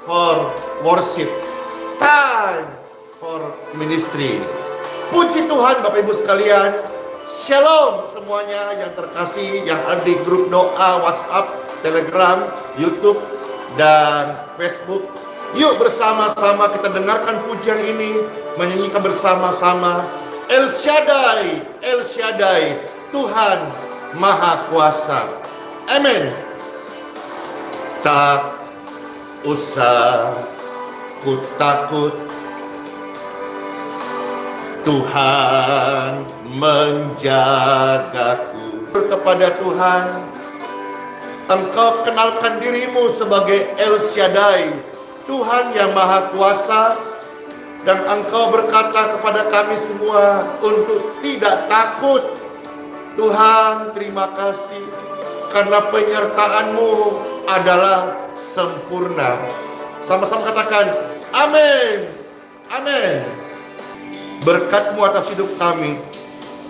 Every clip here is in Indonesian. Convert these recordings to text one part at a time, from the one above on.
for worship, time for ministry. Puji Tuhan Bapak Ibu sekalian. Shalom semuanya yang terkasih, yang ada di grup doa, WhatsApp, Telegram, YouTube, dan Facebook. Yuk bersama-sama kita dengarkan pujian ini, menyanyikan bersama-sama. El Shaddai, El Shaddai, Tuhan Maha Kuasa. Amin. Tak usah ku takut, Tuhan menjagaku. Kepada Tuhan, engkau kenalkan dirimu sebagai El Shaddai, Tuhan yang Maha Kuasa, dan engkau berkata kepada kami semua untuk tidak takut. Tuhan, terima kasih karena penyertaan-Mu adalah sempurna. Sama-sama katakan amin, amin. Berkat-Mu atas hidup kami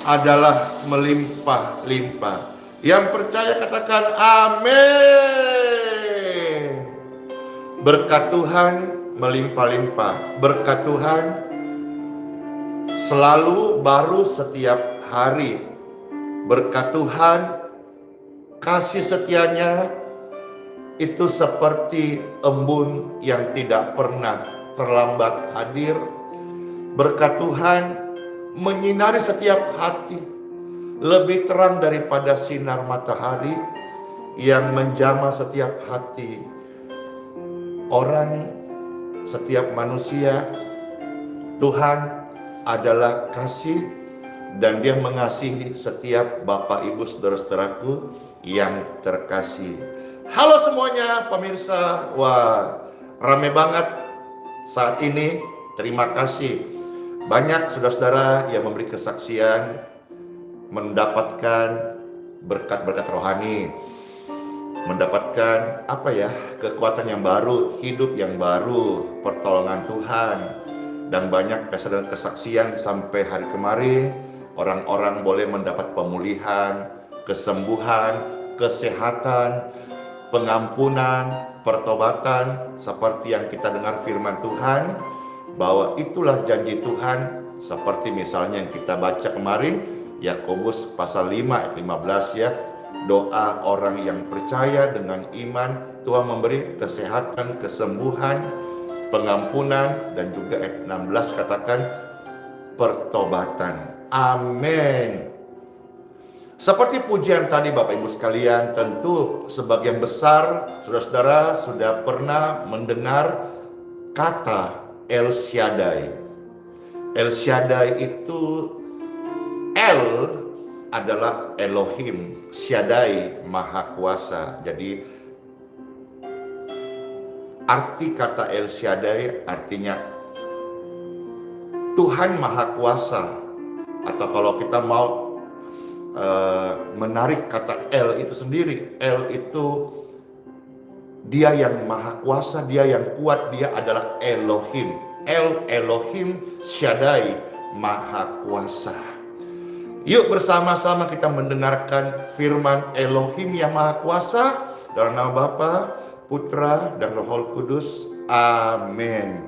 adalah melimpah-limpah. Yang percaya katakan amin. Berkat Tuhan melimpah-limpah. Berkat Tuhan selalu baru setiap hari. Berkat Tuhan, kasih setianya itu seperti embun yang tidak pernah terlambat hadir. Berkat Tuhan menyinari setiap hati, lebih terang daripada sinar matahari yang menjamah setiap hati orang, setiap manusia. Tuhan adalah kasih, dan Dia mengasihi setiap Bapak Ibu saudara-saudaraku yang terkasih. Halo semuanya pemirsa, wah rame banget saat ini. Terima kasih banyak saudara-saudara yang memberi kesaksian, mendapatkan berkat-berkat rohani, mendapatkan kekuatan yang baru, hidup yang baru, pertolongan Tuhan, dan banyak kesaksian sampai hari kemarin. Orang-orang boleh mendapat pemulihan, kesembuhan, kesehatan, pengampunan, pertobatan, seperti yang kita dengar firman Tuhan, bahwa itulah janji Tuhan, seperti misalnya yang kita baca kemarin, Yakobus pasal 5 ayat 15 ya. Doa orang yang percaya dengan iman, Tuhan memberi kesehatan, kesembuhan, pengampunan, dan juga ayat 16 katakan pertobatan. Amin. Seperti pujian tadi Bapak Ibu sekalian, tentu sebagian besar saudara-saudara sudah pernah mendengar kata El Shaddai. El Shaddai itu, El adalah Elohim, Shaddai Maha Kuasa. Jadi arti kata El Shaddai artinya Tuhan Maha Kuasa. Atau kalau kita mau menarik kata El itu sendiri, El itu Dia yang Maha Kuasa, Dia yang kuat, Dia adalah Elohim. El Elohim Shaddai Maha Kuasa. Yuk bersama-sama kita mendengarkan firman Elohim yang Maha Kuasa dalam nama Bapa, Putra, dan Roh Kudus. Amin.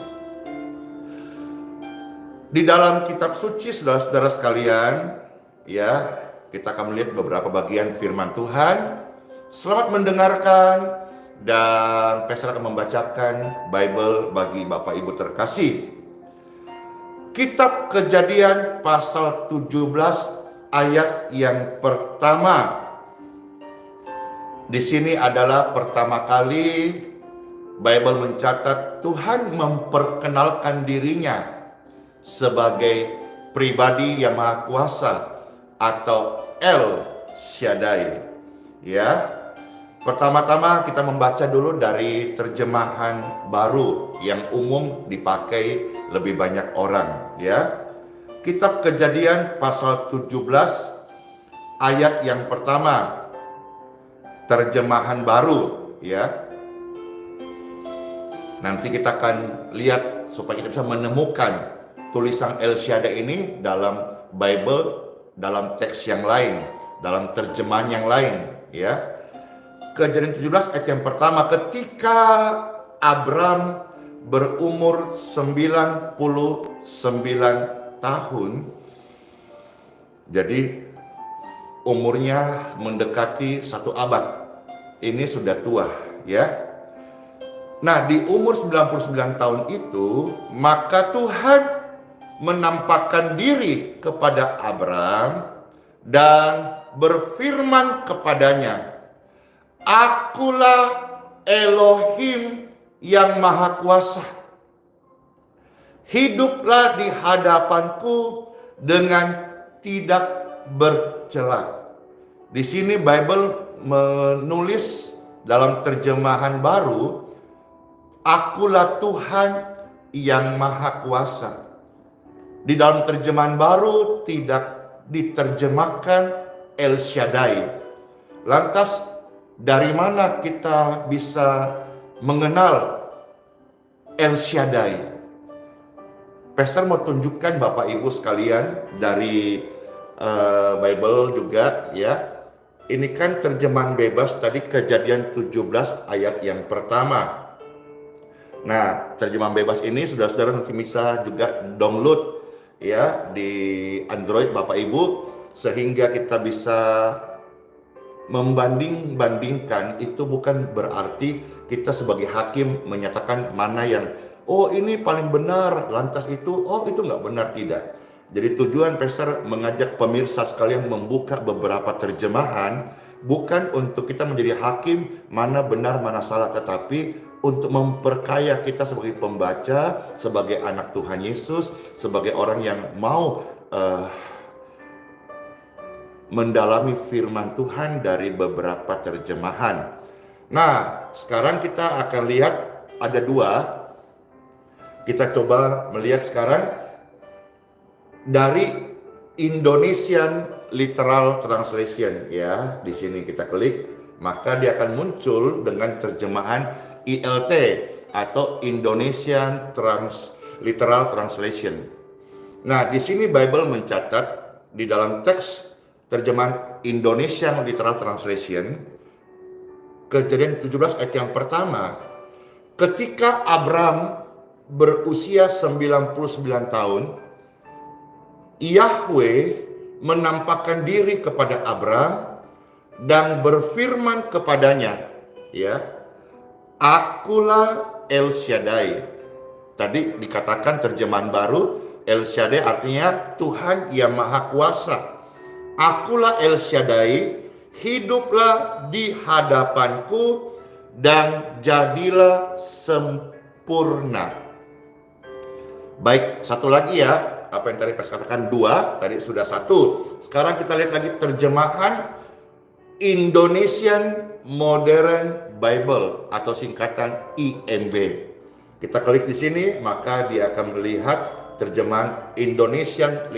Di dalam kitab suci saudara-saudara sekalian, ya, kita akan melihat beberapa bagian firman Tuhan. Selamat mendengarkan, dan Pastor akan membacakan Bible bagi Bapak Ibu terkasih. Kitab Kejadian pasal 17 ayat yang pertama. Di sini adalah pertama kali Bible mencatat Tuhan memperkenalkan dirinya sebagai pribadi yang Maha Kuasa atau El Shaddai. Ya. Pertama-tama kita membaca dulu dari terjemahan baru yang umum dipakai lebih banyak orang, ya. Kitab Kejadian pasal 17 ayat yang pertama, terjemahan baru, ya. Nanti kita akan lihat supaya kita bisa menemukan tulisan El Shaddai ini dalam Bible, dalam teks yang lain, dalam terjemahan yang lain, ya. Kejadian 17 ayat yang pertama, ketika Abram berumur 99 tahun. Jadi umurnya mendekati 1 abad. Ini sudah tua ya. Nah, di umur 99 tahun itu, maka Tuhan menampakkan diri kepada Abram dan berfirman kepadanya, "Akulah Elohim yang Maha Kuasa. Hiduplah di hadapanku dengan tidak bercela." Di sini Bible menulis dalam terjemahan baru, "Akulah Tuhan yang Maha Kuasa." Di dalam terjemahan baru tidak diterjemahkan El Shaddai. Lantas dari mana kita bisa mengenal El Shaddai? Pastor mau tunjukkan Bapak Ibu sekalian dari Bible juga ya. Ini kan terjemahan bebas tadi, Kejadian 17 ayat yang pertama. Nah, terjemahan bebas ini saudara-saudara nanti bisa juga download ya di Android Bapak Ibu, sehingga kita bisa membanding-bandingkan. Itu bukan berarti kita sebagai hakim menyatakan mana yang oh ini paling benar, lantas itu oh itu nggak benar, tidak. Jadi tujuan Pastor mengajak pemirsa sekalian membuka beberapa terjemahan bukan untuk kita menjadi hakim mana benar mana salah, tetapi untuk memperkaya kita sebagai pembaca, sebagai anak Tuhan Yesus, sebagai orang yang mau mendalami firman Tuhan dari beberapa terjemahan. Nah, sekarang kita akan lihat ada 2. Kita coba melihat sekarang dari Indonesian Literal Translation ya. Di sini kita klik, maka dia akan muncul dengan terjemahan ILT atau Indonesian Literal Translation. Nah, di sini Bible mencatat di dalam teks terjemahan Indonesian Literal Translation, Kejadian 17 ayat yang pertama, ketika Abram berusia 99 tahun, Yahweh menampakkan diri kepada Abram dan berfirman kepadanya, ya, "Akulah El Shaddai." Tadi dikatakan terjemahan baru, El Shaddai artinya Tuhan yang Maha Kuasa. "Akulah El Shaddai, hiduplah di hadapanku dan jadilah sempurna." Baik, satu lagi ya. Apa yang tadi saya katakan 2, tadi sudah 1. Sekarang kita lihat lagi terjemahan Indonesian Modern Bible atau singkatan IMB. Kita klik di sini, maka dia akan melihat terjemahan Indonesian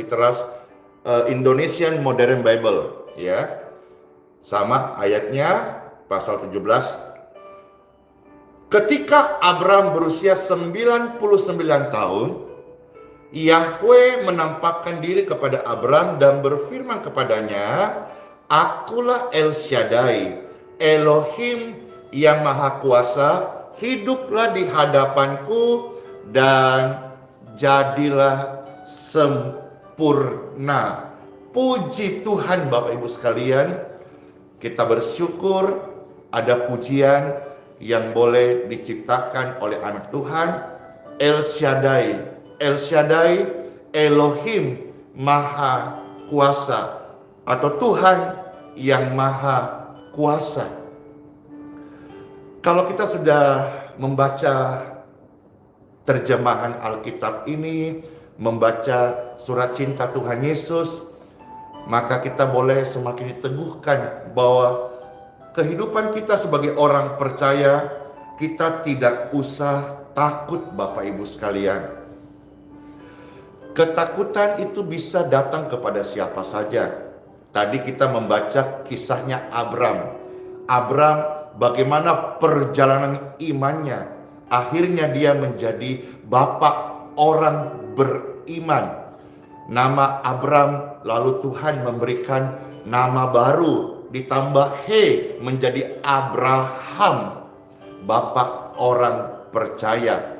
Modern Bible, ya. Sama ayatnya pasal 17. Ketika Abram berusia 99 tahun, Yahweh menampakkan diri kepada Abram dan berfirman kepadanya, "Akulah El Shaddai, Elohim yang Maha Kuasa, hiduplah di hadapanku dan jadilah sempurna." Puji Tuhan Bapak Ibu sekalian, kita bersyukur ada pujian yang boleh diciptakan oleh anak Tuhan. El Shaddai, El Shaddai, Elohim Maha Kuasa atau Tuhan yang Maha Kuasa. Kalau kita sudah membaca terjemahan Alkitab ini, membaca surat cinta Tuhan Yesus, maka kita boleh semakin diteguhkan bahwa kehidupan kita sebagai orang percaya, kita tidak usah takut Bapak Ibu sekalian. Ketakutan itu bisa datang kepada siapa saja. Tadi kita membaca kisahnya Abram. Abram bagaimana perjalanan imannya. Akhirnya dia menjadi bapak orang beriman. Nama Abram, lalu Tuhan memberikan nama baru, ditambah He menjadi Abraham, bapak orang percaya.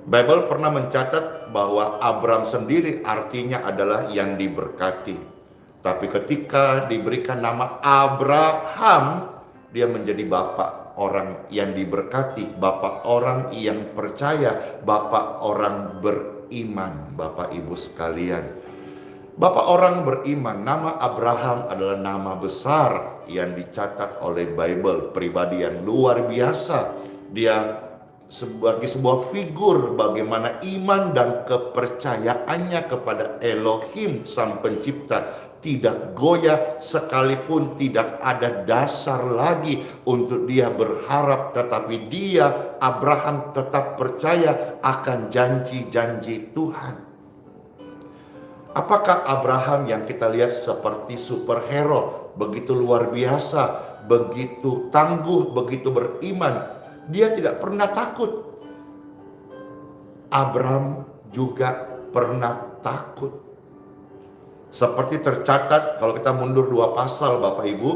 Bible pernah mencatat bahwa Abram sendiri artinya adalah yang diberkati. Tapi ketika diberikan nama Abraham, dia menjadi bapak orang yang diberkati, bapak orang yang percaya, bapak orang beriman. Bapak Ibu sekalian, bapak orang beriman, nama Abraham adalah nama besar yang dicatat oleh Bible, pribadi yang luar biasa. Dia sebagai sebuah figur bagaimana iman dan kepercayaannya kepada Elohim Sang Pencipta tidak goyah, sekalipun tidak ada dasar lagi untuk dia berharap, tetapi dia, Abraham, tetap percaya akan janji-janji Tuhan. Apakah Abraham yang kita lihat seperti superhero, begitu luar biasa, begitu tangguh, begitu beriman? Dia tidak pernah takut. Abraham juga pernah takut. Seperti tercatat kalau kita mundur 2 pasal Bapak Ibu,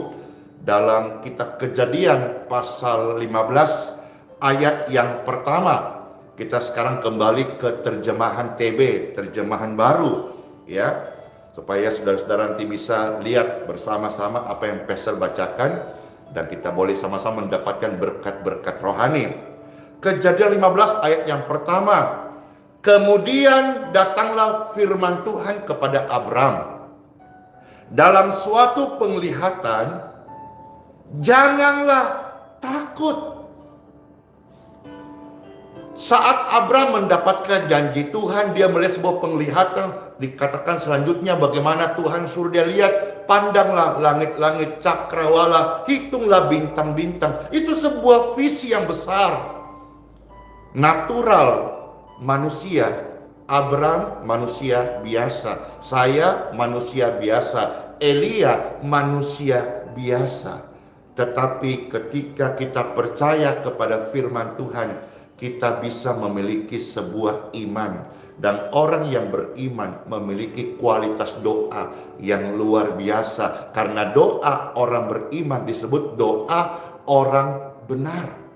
dalam kitab Kejadian pasal 15 ayat yang pertama. Kita sekarang kembali ke terjemahan TB, terjemahan baru ya, supaya saudara-saudara nanti bisa lihat bersama-sama apa yang Pastor bacakan dan kita boleh sama-sama mendapatkan berkat-berkat rohani. Kejadian 15 ayat yang pertama. Kemudian datanglah firman Tuhan kepada Abram dalam suatu penglihatan, janganlah takut. Saat Abram mendapatkan janji Tuhan, dia melihat sebuah penglihatan. Dikatakan selanjutnya bagaimana Tuhan suruh dia lihat, pandanglah langit-langit cakrawala, hitunglah bintang-bintang. Itu sebuah visi yang besar. Natural manusia, Abram manusia biasa, saya manusia biasa, Elia manusia biasa. Tetapi ketika kita percaya kepada firman Tuhan, kita bisa memiliki sebuah iman. Dan orang yang beriman memiliki kualitas doa yang luar biasa. Karena doa orang beriman disebut doa orang benar.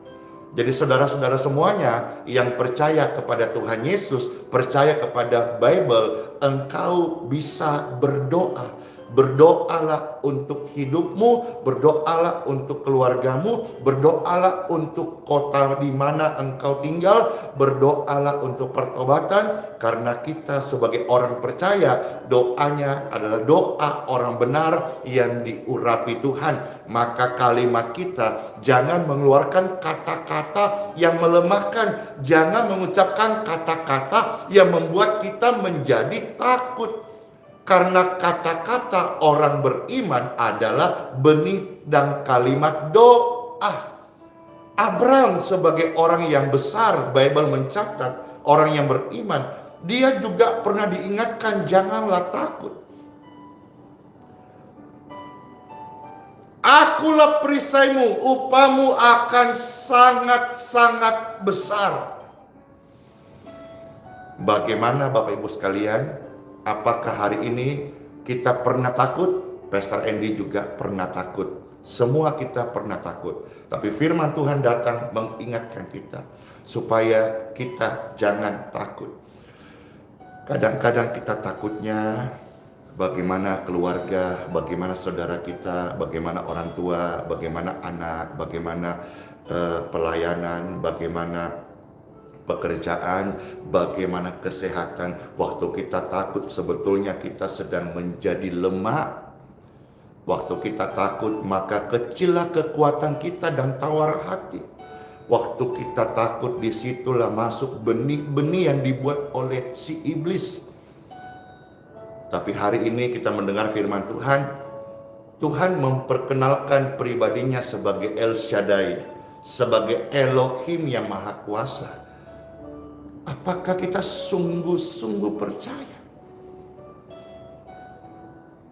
Jadi saudara-saudara semuanya yang percaya kepada Tuhan Yesus, percaya kepada Bible, engkau bisa berdoa. Berdoalah untuk hidupmu, berdoalah untuk keluargamu, berdoalah untuk kota di mana engkau tinggal, berdoalah untuk pertobatan. Karena kita sebagai orang percaya, doanya adalah doa orang benar yang diurapi Tuhan. Maka kalimat kita jangan mengeluarkan kata-kata yang melemahkan, jangan mengucapkan kata-kata yang membuat kita menjadi takut. Karena kata-kata orang beriman adalah benih dan kalimat doa. Abram sebagai orang yang besar, Bible mencatat orang yang beriman, dia juga pernah diingatkan janganlah takut. Akulah perisaimu, upamu akan sangat-sangat besar. Bagaimana Bapak Ibu sekalian? Apakah hari ini kita pernah takut? Pastor Andy juga pernah takut. Semua kita pernah takut. Tapi firman Tuhan datang mengingatkan kita supaya kita jangan takut. Kadang-kadang kita takutnya bagaimana keluarga, bagaimana saudara kita, bagaimana orang tua, bagaimana anak, bagaimana pelayanan, bagaimana pekerjaan, bagaimana kesehatan. Waktu kita takut sebetulnya kita sedang menjadi lemah. Waktu kita takut maka kecillah kekuatan kita dan tawar hati. Waktu kita takut disitulah masuk benih-benih yang dibuat oleh si iblis. Tapi hari ini kita mendengar firman Tuhan. Tuhan memperkenalkan pribadinya sebagai El Shaddai, sebagai Elohim yang Maha Kuasa. Apakah kita sungguh-sungguh percaya?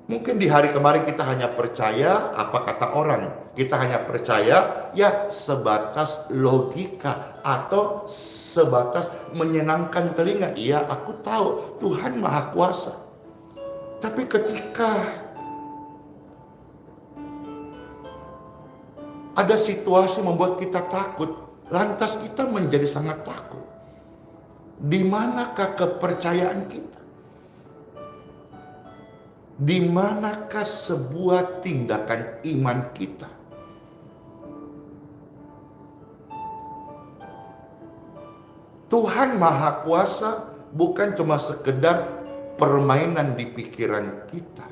Mungkin di hari kemarin kita hanya percaya apa kata orang. Kita hanya percaya ya sebatas logika atau sebatas menyenangkan telinga. Iya, aku tahu Tuhan Maha Kuasa. Tapi ketika ada situasi membuat kita takut, lantas kita menjadi sangat takut. Di manakah kepercayaan kita? Di manakah sebuah tindakan iman kita? Tuhan Maha Kuasa bukan cuma sekedar permainan di pikiran kita,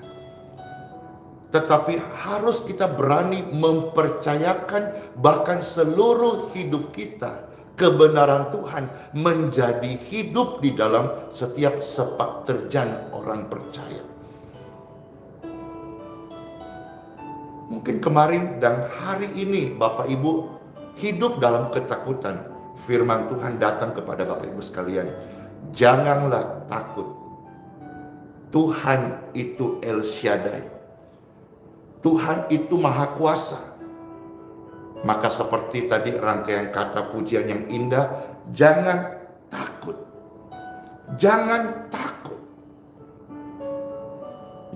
tetapi harus kita berani mempercayakan bahkan seluruh hidup kita, kebenaran Tuhan menjadi hidup di dalam setiap sepak terjang orang percaya. Mungkin kemarin dan hari ini Bapak Ibu hidup dalam ketakutan. Firman Tuhan datang kepada Bapak Ibu sekalian, janganlah takut. Tuhan itu El Shaddai. Tuhan itu Maha Kuasa. Maka seperti tadi rangkaian kata pujian yang indah, jangan takut. Jangan takut.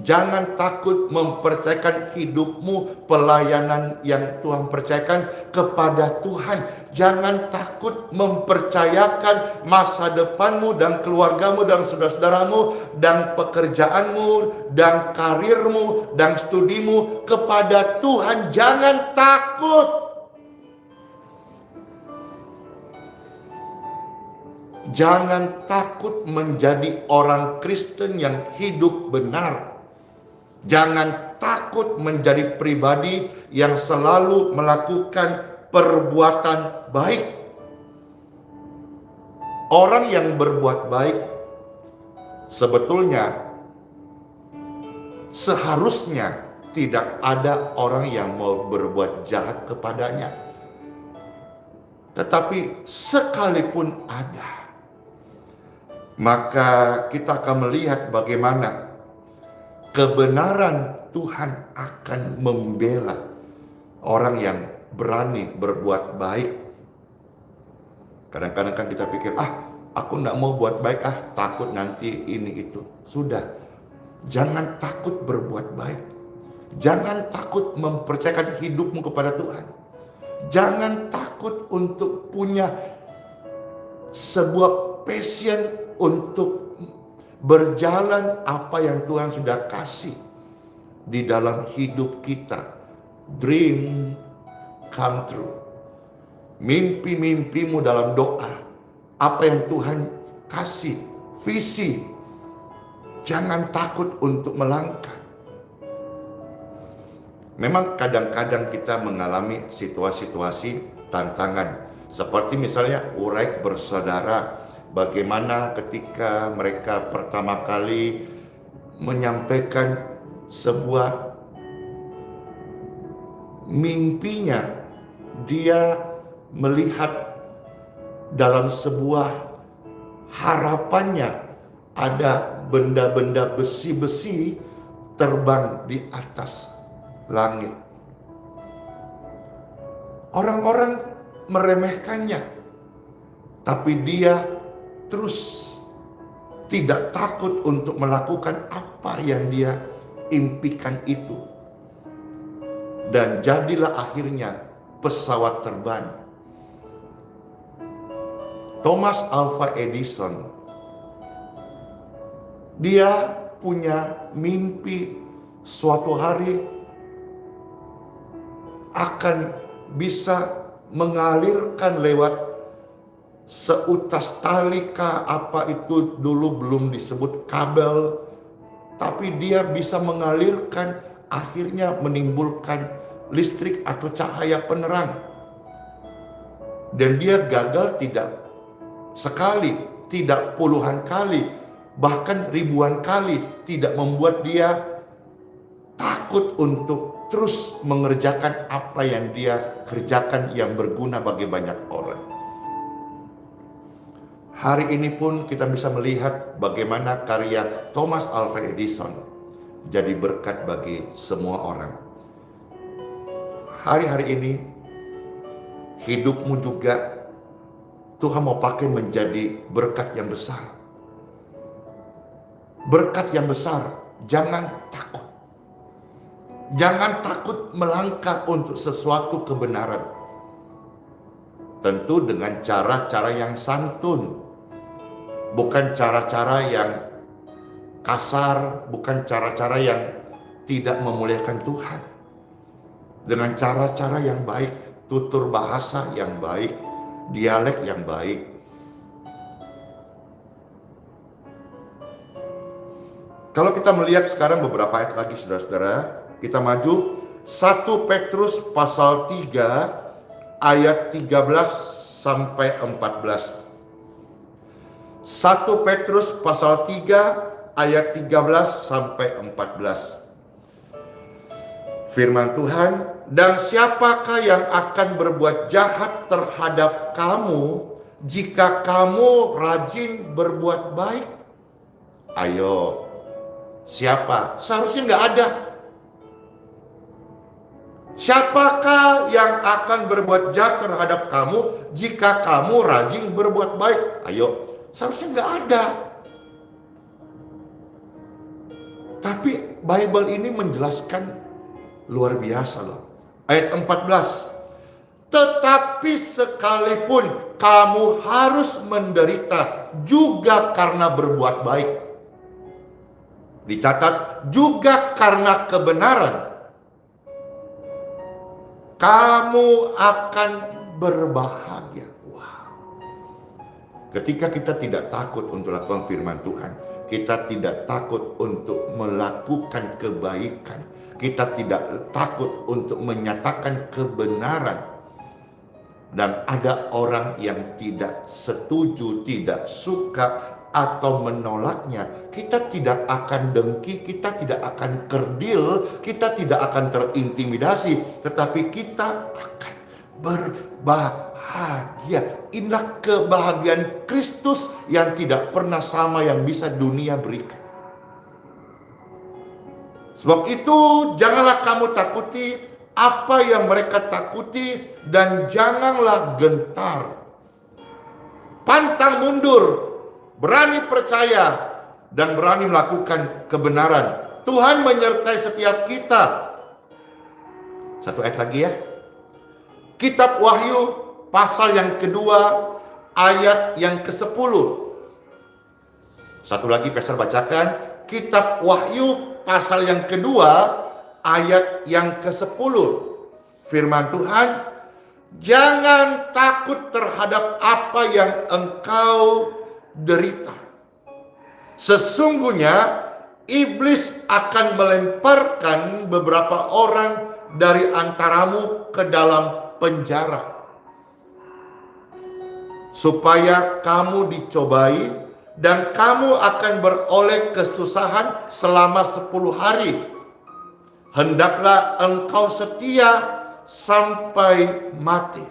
Jangan takut mempercayakan hidupmu, pelayanan yang Tuhan percayakan kepada Tuhan. Jangan takut mempercayakan masa depanmu dan keluargamu dan saudara-saudaramu dan pekerjaanmu dan karirmu dan studimu kepada Tuhan. Jangan takut. Jangan takut menjadi orang Kristen yang hidup benar. Jangan takut menjadi pribadi yang selalu melakukan perbuatan baik. Orang yang berbuat baik sebetulnya seharusnya tidak ada orang yang mau berbuat jahat kepadanya. Tetapi sekalipun ada, maka kita akan melihat bagaimana kebenaran Tuhan akan membela orang yang berani berbuat baik. Kadang-kadang kan kita pikir, aku enggak mau buat baik, takut nanti ini itu. Sudah, jangan takut berbuat baik. Jangan takut mempercayakan hidupmu kepada Tuhan. Jangan takut untuk punya sebuah passion untuk berjalan apa yang Tuhan sudah kasih di dalam hidup kita. Dream come true. Mimpi-mimpimu dalam doa, apa yang Tuhan kasih, visi, jangan takut untuk melangkah. Memang kadang-kadang kita mengalami situasi-situasi tantangan, seperti misalnya Uraik bersaudara, bagaimana ketika mereka pertama kali menyampaikan sebuah mimpinya, dia melihat dalam sebuah harapannya ada benda-benda besi-besi terbang di atas langit. Orang-orang meremehkannya, tapi dia terus tidak takut untuk melakukan apa yang dia impikan itu. Dan jadilah akhirnya pesawat terbang. Thomas Alva Edison, dia punya mimpi suatu hari akan bisa mengalirkan lewat seutas tali apa itu dulu belum disebut kabel, tapi dia bisa mengalirkan, akhirnya menimbulkan listrik atau cahaya penerang. Dan dia gagal tidak sekali, tidak puluhan kali, bahkan ribuan kali, tidak membuat dia takut untuk terus mengerjakan apa yang dia kerjakan yang berguna bagi banyak orang. Hari ini pun kita bisa melihat bagaimana karya Thomas Alva Edison jadi berkat bagi semua orang. Hari-hari ini hidupmu juga Tuhan mau pakai menjadi berkat yang besar. Berkat yang besar, jangan takut. Jangan takut melangkah untuk sesuatu kebenaran. Tentu dengan cara-cara yang santun, bukan cara-cara yang kasar, bukan cara-cara yang tidak memuliakan Tuhan. Dengan cara-cara yang baik, tutur bahasa yang baik, dialek yang baik. Kalau kita melihat sekarang beberapa ayat lagi saudara-saudara, kita maju 1 Petrus pasal 3 ayat 13 sampai 14. 1 Petrus pasal 3 ayat 13 sampai 14. Firman Tuhan, dan siapakah yang akan berbuat jahat terhadap kamu jika kamu rajin berbuat baik? Ayo, siapa? Seharusnya nggak ada. Siapakah yang akan berbuat jahat terhadap kamu jika kamu rajin berbuat baik? Ayo, seharusnya nggak ada. Tapi Bible ini menjelaskan luar biasa loh. Ayat 14. Tetapi sekalipun kamu harus menderita juga karena berbuat baik. Dicatat, juga karena kebenaran. Kamu akan berbahagia. Wow. Ketika kita tidak takut untuk melakukan firman Tuhan, kita tidak takut untuk melakukan kebaikan, kita tidak takut untuk menyatakan kebenaran, dan ada orang yang tidak setuju, tidak suka, atau menolaknya, kita tidak akan dengki, kita tidak akan kerdil, kita tidak akan terintimidasi, tetapi kita akan berbahagia. Inilah kebahagiaan Kristus yang tidak pernah sama yang bisa dunia berikan. Sebab itu janganlah kamu takuti apa yang mereka takuti, dan janganlah gentar. Pantang mundur, berani percaya, dan berani melakukan kebenaran. Tuhan menyertai setiap kita. Satu ayat lagi ya. Kitab Wahyu pasal yang kedua ayat yang ke-10. Satu lagi Pastor bacakan. Kitab Wahyu pasal yang kedua ayat yang ke-10. Firman Tuhan, jangan takut terhadap apa yang engkau derita. Sesungguhnya iblis akan melemparkan beberapa orang dari antaramu ke dalam penjara, supaya kamu dicobai, dan kamu akan beroleh kesusahan selama 10 hari. Hendaklah engkau setia sampai mati.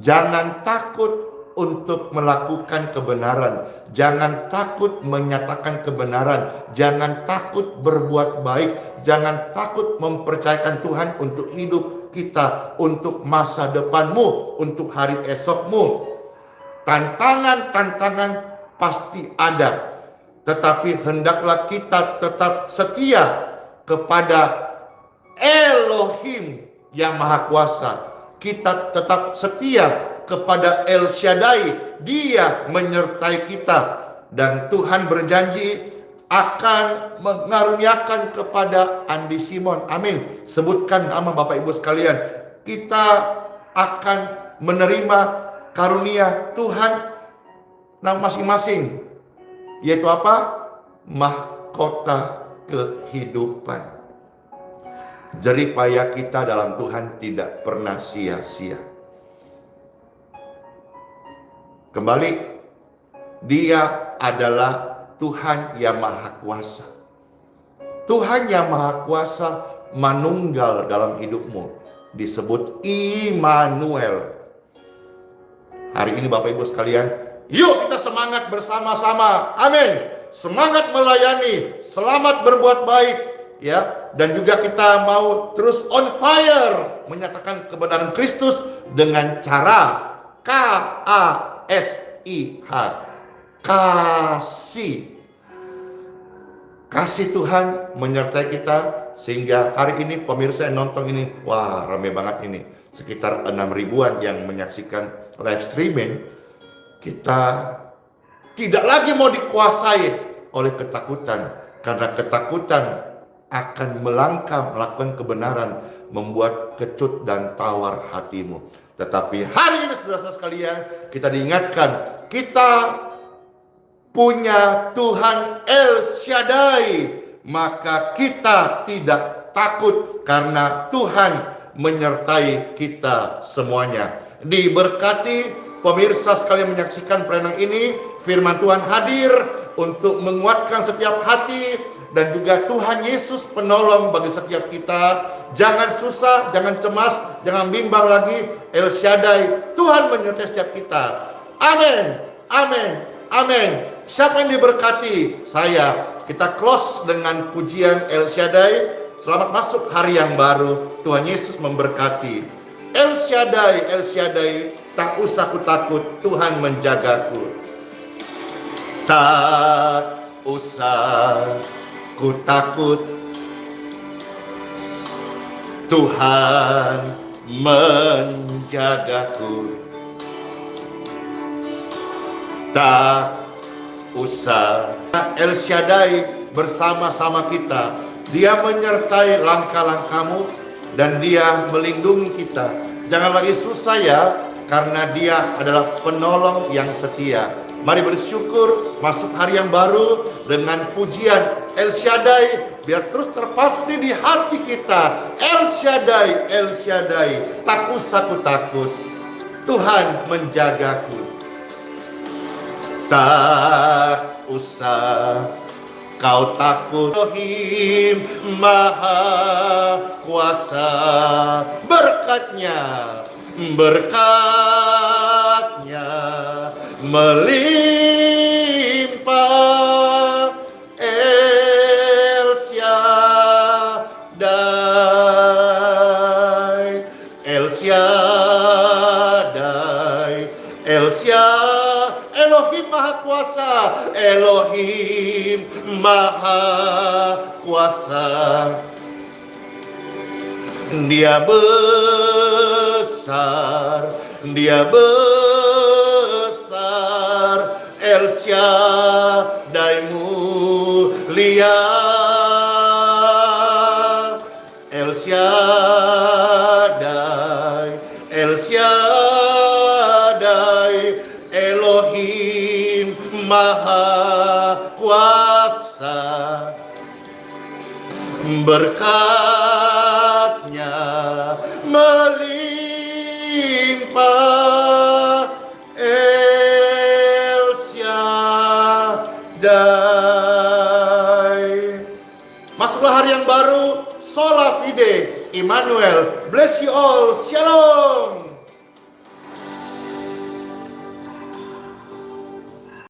Jangan takut untuk melakukan kebenaran, jangan takut menyatakan kebenaran, jangan takut berbuat baik, jangan takut mempercayakan Tuhan untuk hidup kita, untuk masa depanmu, untuk hari esokmu. Tantangan-tantangan pasti ada, tetapi hendaklah kita tetap setia kepada Elohim yang Maha Kuasa. Kita tetap setia kepada El Shaddai, Dia menyertai kita, dan Tuhan berjanji akan mengaruniakan kepada Andi Simon. Amin. Sebutkan nama Bapak Ibu sekalian. Kita akan menerima karunia Tuhan masing-masing, yaitu apa? Mahkota kehidupan. Jerih payah kita dalam Tuhan tidak pernah sia-sia. Kembali, Dia adalah Tuhan yang Maha Kuasa. Tuhan yang Maha Kuasa manunggal dalam hidupmu, disebut Immanuel. Hari ini Bapak Ibu sekalian, yuk kita semangat bersama-sama. Amin. Semangat melayani, selamat berbuat baik, ya. Dan juga kita mau terus on fire menyatakan kebenaran Kristus dengan cara KASIH, kasih. Kasih Tuhan menyertai kita, sehingga hari ini pemirsa yang nonton ini, wah rame banget ini. sekitar 6 ribuan yang menyaksikan live streaming, kita tidak lagi mau dikuasai oleh ketakutan, karena ketakutan akan melangkah melakukan kebenaran, membuat kecut dan tawar hatimu. Tetapi hari ini saudara-saudara sekalian, kita diingatkan, kita punya Tuhan El Shaddai, maka kita tidak takut karena Tuhan menyertai kita semuanya. Diberkati pemirsa sekalian menyaksikan pelayanan ini, firman Tuhan hadir untuk menguatkan setiap hati, dan juga Tuhan Yesus penolong bagi setiap kita. Jangan susah, jangan cemas, jangan bimbang lagi. El Shaddai, Tuhan menyertai setiap kita. Amin, amin, amin. Siapa yang diberkati? Saya. Kita close dengan pujian El Shaddai. Selamat masuk hari yang baru. Tuhan Yesus memberkati. El Shaddai, El Shaddai, tak usah ku takut, Tuhan menjagaku. Tak usah ku takut, Tuhan menjagaku. Tak usah. El Shaddai bersama-sama kita. Dia menyertai langkah-langkahmu dan Dia melindungi kita. Jangan lagi susah ya, karena Dia adalah penolong yang setia. Mari bersyukur masuk hari yang baru dengan pujian El Shaddai, biar terus terpatri di hati kita. El Shaddai, El Shaddai, tak usah ku takut, Tuhan menjagaku. Tak usah kau takut, Elohim Maha Kuasa, berkatnya melimpah. El Shaddai, El Shaddai, El Shaddai, Elohim Maha Kuasa, Elohim Maha Kuasa. Dia besar, Dia besar, El Shaddai mulia, El Shaddai, El Shaddai, Elohim Maha Kuasa. Berkatnya melimpah. El Shaddai. Masuklah hari yang baru. Sola Fide, Immanuel. Bless you all. Shalom.